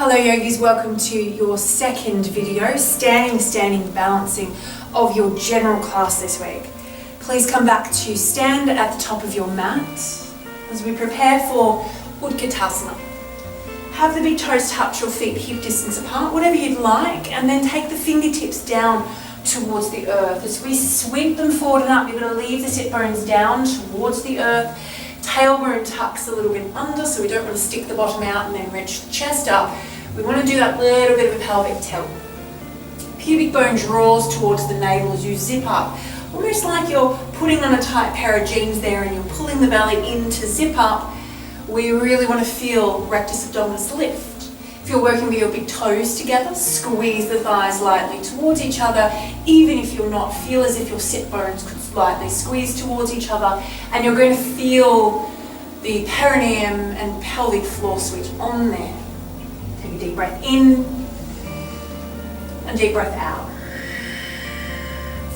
Hello yogis, welcome to your second video, standing, balancing of your general class this week. Please come back to stand at the top of your mat as we prepare for Wk4. Have the big toes touch your feet hip distance apart, whatever you'd like, and then take the fingertips down towards the earth. As we sweep them forward and up, you're going to leave the sit bones down towards the earth. Tailbone tucks a little bit under, so we don't want to stick the bottom out and then wrench the chest up. We want to do that little bit of a pelvic tilt. Pubic bone draws towards the navel as you zip up, almost like you're putting on a tight pair of jeans there and you're pulling the belly in to zip up. We really want to feel rectus abdominis lift. If you're working with your big toes together, squeeze the thighs lightly towards each other. Even if you're not, feel as if your sit bones could slightly squeeze towards each other, and you're going to feel the perineum and pelvic floor switch on there. Take a deep breath in and deep breath out.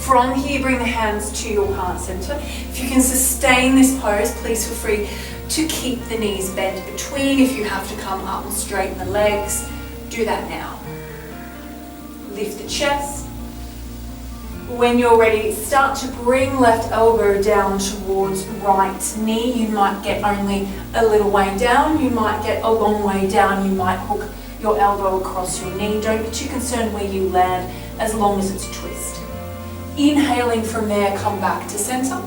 From here, bring the hands to your heart center. If you can sustain this pose, please feel free to keep the knees bent between. If you have to come up and straighten the legs, do that now. Lift the chest. When you're ready, start to bring left elbow down towards right knee. You might get only a little way down, you might get a long way down, you might hook your elbow across your knee. Don't be too concerned where you land as long as it's a twist. Inhaling from there, come back to center.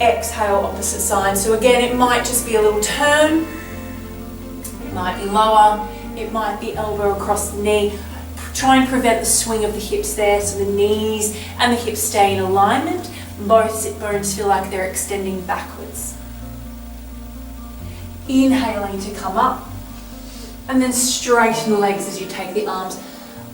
Exhale, opposite side. So again, it might just be a little turn, it might be lower, it might be elbow across the knee. Try and prevent the swing of the hips there, so the knees and the hips stay in alignment. Both sit bones feel like they're extending backwards. Inhaling to come up, and then straighten the legs as you take the arms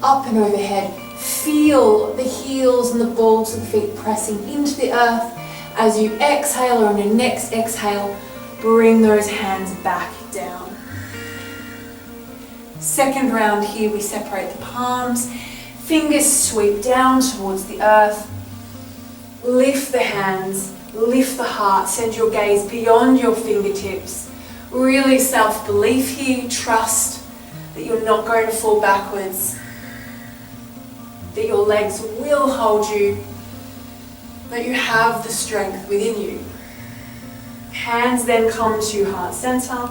up and overhead. Feel the heels and the balls of the feet pressing into the earth. As you exhale, or on your next exhale, bring those hands back down. Second round here, we separate the palms, fingers sweep down towards the earth, lift the hands, lift the heart, send your gaze beyond your fingertips. Really self-belief here, trust that you're not going to fall backwards, that your legs will hold you, that you have the strength within you. Hands then come to heart center.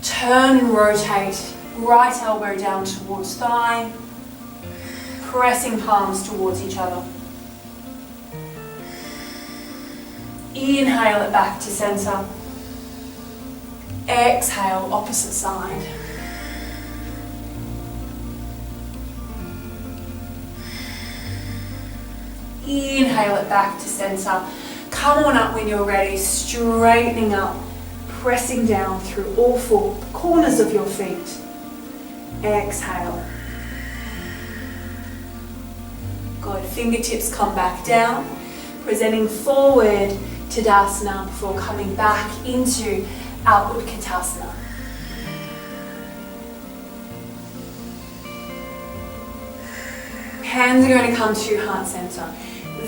Turn and rotate, right elbow down towards thigh, pressing palms towards each other. Inhale it back to center. Exhale, opposite side. Inhale it back to center. Come on up when you're ready, straightening up, pressing down through all four corners of your feet. Exhale. Good. Fingertips come back down, presenting forward to Tadasana before coming back into our Wk4. Hands are going to come to heart center.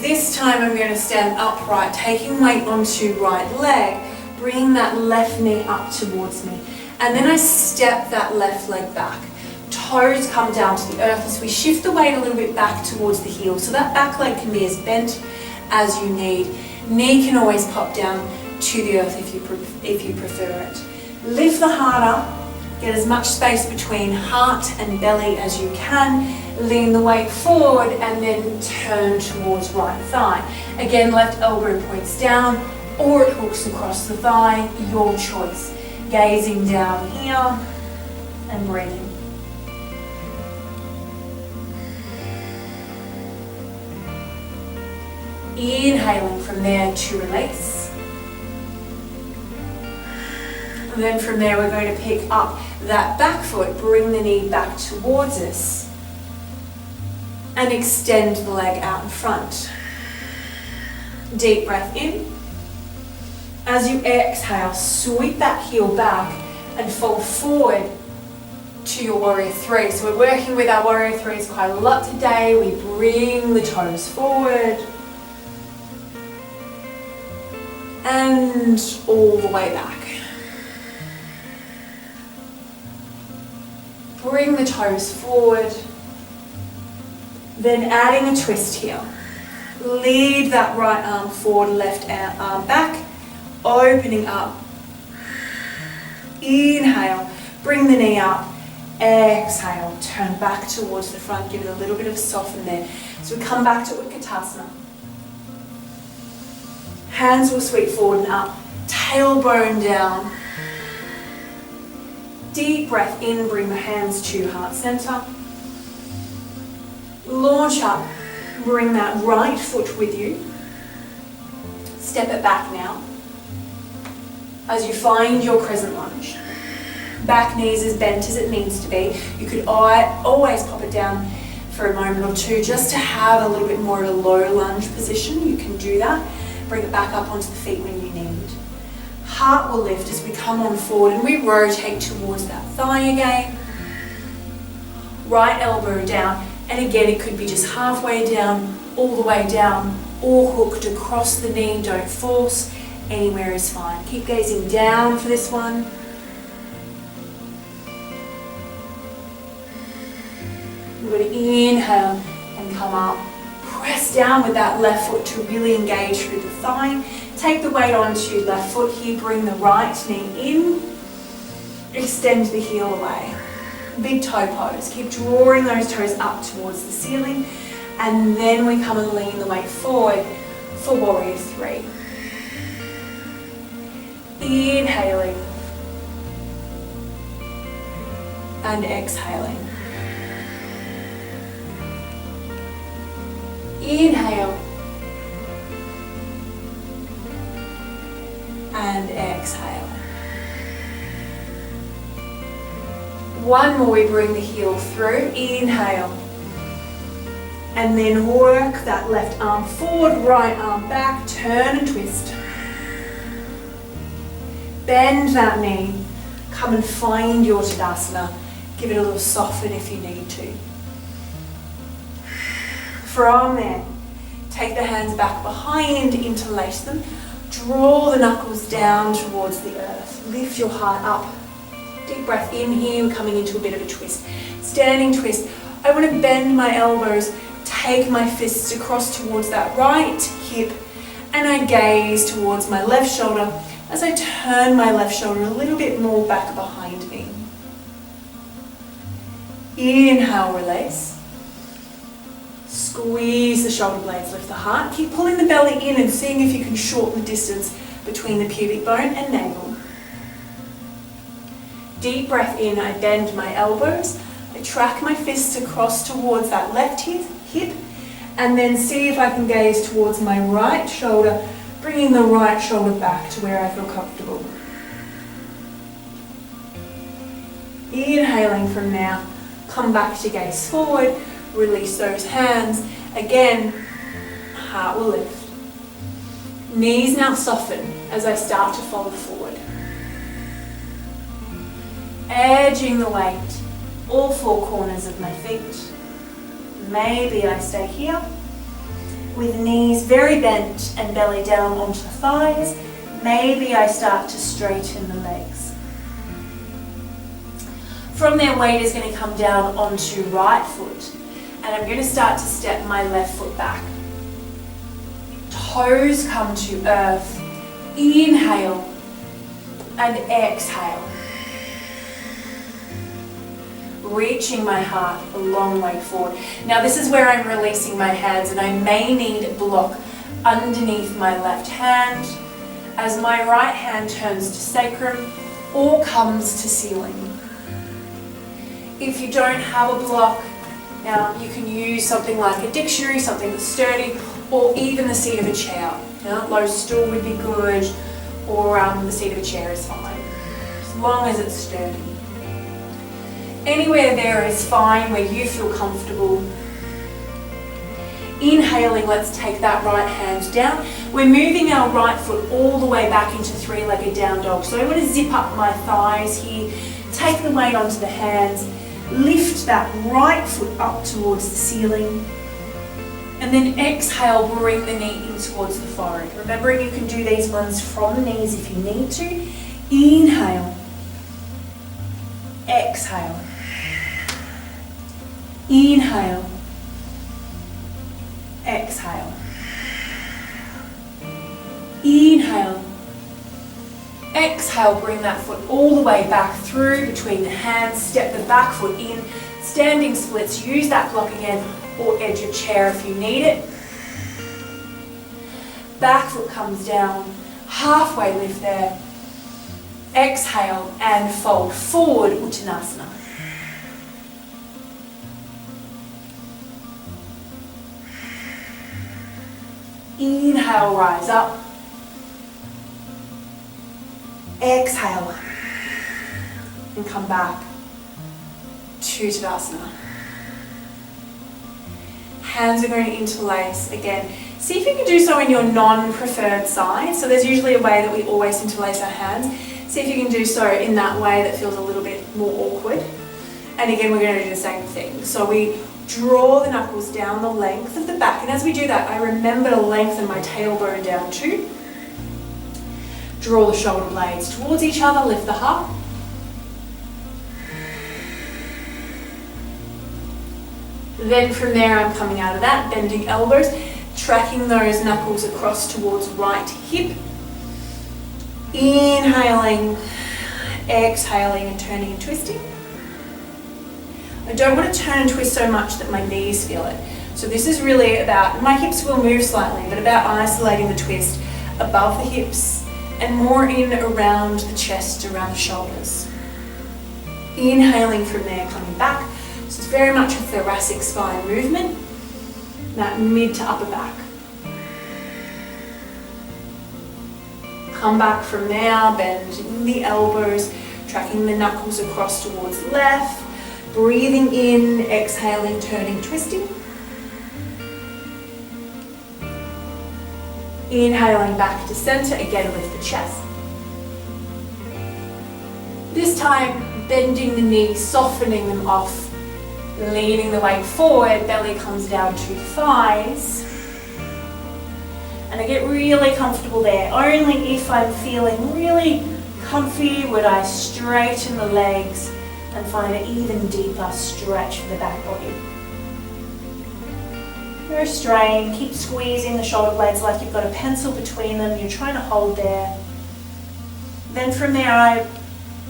This time I'm going to stand upright, taking weight onto right leg, bring that left knee up towards me. And then I step that left leg back. Toes come down to the earth as we shift the weight a little bit back towards the heel. So that back leg can be as bent as you need. Knee can always pop down to the earth if you prefer it. Lift the heart up. Get as much space between heart and belly as you can. Lean the weight forward and then turn towards right thigh. Again, left elbow points down or it hooks across the thigh, your choice. Gazing down here and breathing. Inhaling from there to release. And then from there we're going to pick up that back foot, bring the knee back towards us and extend the leg out in front. Deep breath in. As you exhale, sweep that heel back and fold forward to your warrior three. So we're working with our warrior threes quite a lot today. We bring the toes forward and all the way back. Bring the toes forward. Then adding a twist here. Lead that right arm forward, left arm back, opening up. Inhale, bring the knee up. Exhale, turn back towards the front, give it a little bit of soften there. So we come back to Utkatasana. Hands will sweep forward and up, tailbone down. Deep breath in, bring the hands to heart center. Launch up, bring that right foot with you. Step it back now. As you find your crescent lunge. Back knee is as bent as it needs to be. You could always pop it down for a moment or two just to have a little bit more of a low lunge position. You can do that. Bring it back up onto the feet when you need. Heart will lift as we come on forward and we rotate towards that thigh again. Right elbow down, and again it could be just halfway down, all the way down, or hooked across the knee. Don't force, anywhere is fine. Keep gazing down for this one. We're going to inhale and come up. Press down with that left foot to really engage through the thigh. Take the weight onto left foot here, bring the right knee in. Extend the heel away. Big toe pose. Keep drawing those toes up towards the ceiling. And then we come and lean the weight forward for Warrior 3. Inhaling. And exhaling. Inhale. And exhale. One more, we bring the heel through. Inhale. And then work that left arm forward, right arm back, turn and twist. Bend that knee. Come and find your Tadasana. Give it a little soften if you need to. From there, take the hands back behind, interlace them. Draw the knuckles down towards the earth. Lift your heart up. Deep breath in here, we're coming into a bit of a twist. Standing twist. I want to bend my elbows, take my fists across towards that right hip, and I gaze towards my left shoulder as I turn my left shoulder a little bit more back behind me. Inhale, release. Squeeze the shoulder blades, lift the heart. Keep pulling the belly in and seeing if you can shorten the distance between the pubic bone and navel. Deep breath in, I bend my elbows. I track my fists across towards that left hip, and then see if I can gaze towards my right shoulder, bringing the right shoulder back to where I feel comfortable. Inhaling from now, come back to gaze forward. Release those hands. Again, heart will lift. Knees now soften as I start to fold forward. Edging the weight, all four corners of my feet. Maybe I stay here with knees very bent and belly down onto the thighs. Maybe I start to straighten the legs. From there, weight is going to come down onto right foot. And I'm going to start to step my left foot back. Toes come to earth. Inhale and exhale. Reaching my heart a long way forward. Now this is where I'm releasing my hands, and I may need a block underneath my left hand as my right hand turns to sacrum or comes to ceiling. If you don't have a block, now you can use something like a dictionary, something that's sturdy, or even the seat of a chair. Now, low stool would be good, or the seat of a chair is fine, as long as it's sturdy. Anywhere there is fine where you feel comfortable. Inhaling, let's take that right hand down. We're moving our right foot all the way back into three-legged down dog. So I want to zip up my thighs here, take the weight onto the hands, lift that right foot up towards the ceiling, and then exhale, bring the knee in towards the forehead. Remembering you can do these ones from the knees if you need to. Inhale, exhale. Inhale. Exhale. Inhale. Exhale, bring that foot all the way back through between the hands, step the back foot in, standing splits, use that block again, or edge a chair if you need it. Back foot comes down, halfway lift there. Exhale and fold forward, Uttanasana. Inhale, rise up. Exhale and come back to Tadasana. Hands are going to interlace again. See if you can do so in your non-preferred side. So there's usually a way that we always interlace our hands. See if you can do so in that way that feels a little bit more awkward. And again, we're going to do the same thing. So we draw the knuckles down the length of the back. And as we do that, I remember to lengthen my tailbone down too. Draw the shoulder blades towards each other, lift the heart. Then from there, I'm coming out of that, bending elbows, tracking those knuckles across towards right hip. Inhaling, exhaling and turning and twisting. I don't want to turn and twist so much that my knees feel it. So this is really about, my hips will move slightly, but about isolating the twist above the hips and more in around the chest, around the shoulders. Inhaling from there, coming back. So it's very much a thoracic spine movement, that mid to upper back. Come back from there, bending the elbows, tracking the knuckles across towards left, breathing in, exhaling, turning, twisting. Inhaling back to center, again lift the chest. This time, bending the knees, softening them off, leaning the weight forward, belly comes down to thighs. And I get really comfortable there. Only if I'm feeling really comfy would I straighten the legs and find an even deeper stretch for the back body. No strain, keep squeezing the shoulder blades like you've got a pencil between them, you're trying to hold there. Then from there I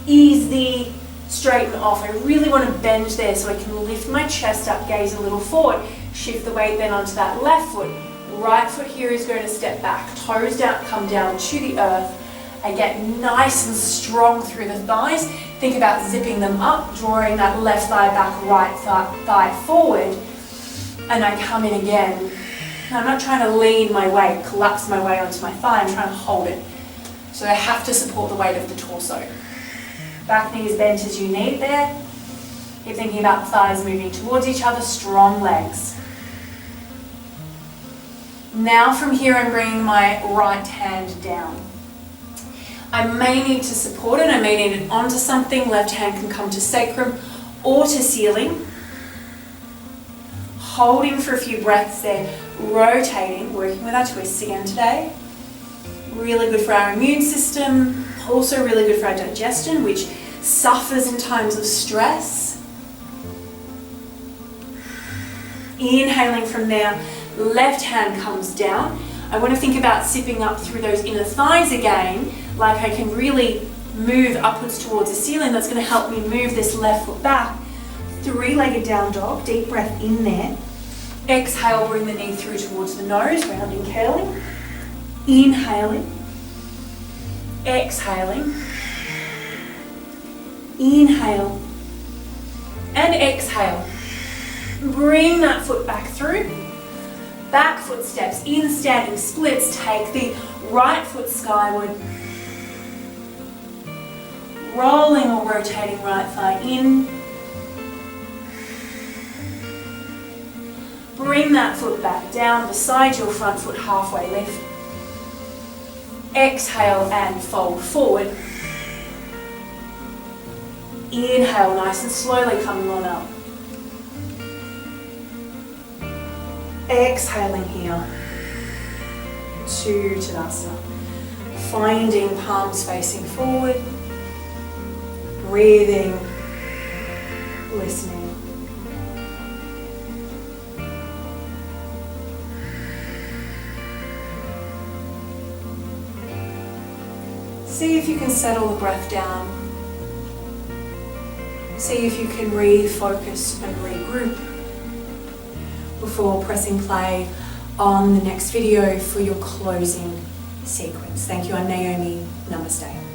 ease the straighten off. I really want to bend there so I can lift my chest up, gaze a little forward, shift the weight then onto that left foot. Right foot here is going to step back, toes down, come down to the earth. I get nice and strong through the thighs. Think about zipping them up, drawing that left thigh back, right thigh forward. And I come in again. I'm not trying to lean my weight, collapse my weight onto my thigh, I'm trying to hold it. So I have to support the weight of the torso. Back knee is bent as you need there. Keep thinking about the thighs moving towards each other, strong legs. Now from here I'm bringing my right hand down. I may need to support it, I may need it onto something. Left hand can come to sacrum or to ceiling. Holding for a few breaths there, rotating, working with our twists again today. Really good for our immune system, also really good for our digestion, which suffers in times of stress. Inhaling from there, left hand comes down. I want to think about sipping up through those inner thighs again, like I can really move upwards towards the ceiling. That's going to help me move this left foot back. Three-legged down dog, deep breath in there. Exhale, bring the knee through towards the nose, rounding, curling. Inhaling. Exhaling. Inhale. And exhale. Bring that foot back through. Back foot steps in, standing splits. Take the right foot skyward. Rolling or rotating right thigh in. Bring that foot back down beside your front foot, halfway lift. Exhale and fold forward. Inhale, nice and slowly coming on up. Exhaling here to Tadasana. Finding palms facing forward. Breathing, listening. See if you can settle the breath down. See if you can refocus and regroup before pressing play on the next video for your closing sequence. Thank you. I'm Naomi. Namaste.